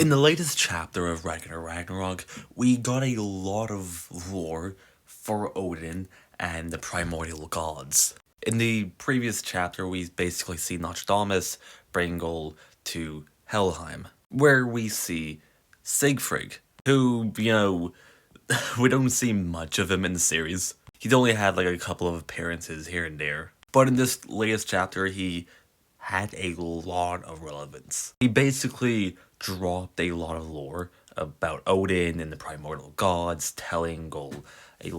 In the latest chapter of Ragnarok, we got a lot of lore for Odin and the primordial gods. In the previous chapter, we basically see Nostradamus bring Gol to Helheim, where we see Siegfried, who, we don't see much of him in the series. He's only had like a couple of appearances here and there. But in this latest chapter, he had a lot of relevance. He basically dropped a lot of lore about Odin and the primordial gods, telling Gol a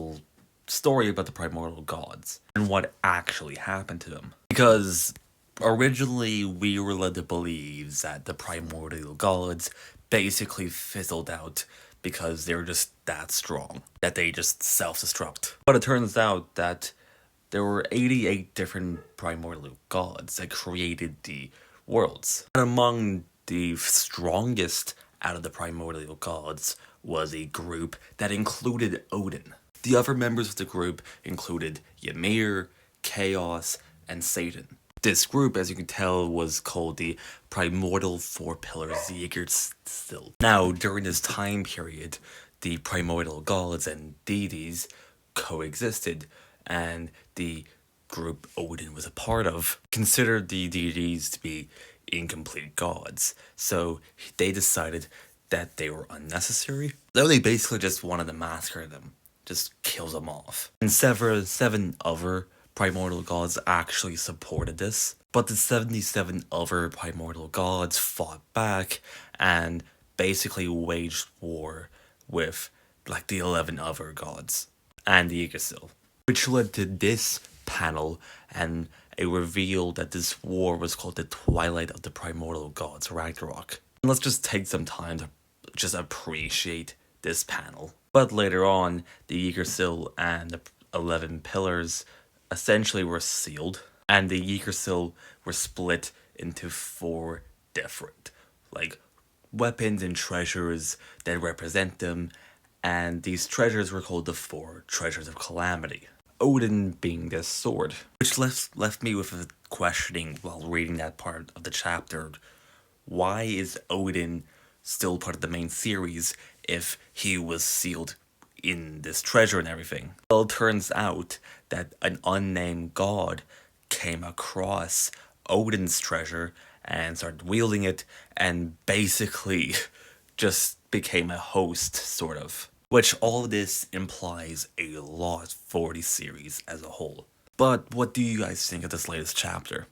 story about the primordial gods and what actually happened to them. Because originally we were led to believe that the primordial gods basically fizzled out because they were just that strong, that they just self-destruct. But it turns out that there were 88 different primordial gods that created the worlds. And among the strongest out of the primordial gods was a group that included Odin. The other members of the group included Ymir, Chaos, and Satan. This group, as you can tell, was called the Primordial Four Pillars Yggdrasil. Now, during this time period, the primordial gods and deities coexisted, and the group Odin was a part of considered the deities to be incomplete gods. So they decided that they were unnecessary. So they basically just wanted to massacre them, just kill them off. And seven other primordial gods actually supported this, but the 77 other primordial gods fought back and basically waged war with like the 11 other gods and the Yggdrasil, which led to this panel and a reveal that this war was called the Twilight of the Primordial Gods, Ragnarok. And let's just take some time to just appreciate this panel. But later on, the Yggdrasil and the 11 pillars essentially were sealed, and the Yggdrasil were split into 4 different, weapons and treasures that represent them, and these treasures were called the 4 Treasures of Calamity. Odin being this sword, which left me with a questioning while reading that part of the chapter. Why is Odin still part of the main series if he was sealed in this treasure and everything? Well, it turns out that an unnamed god came across Odin's treasure and started wielding it and basically just became a host, sort of. Which all of this implies a lot for the series as a whole. But what do you guys think of this latest chapter?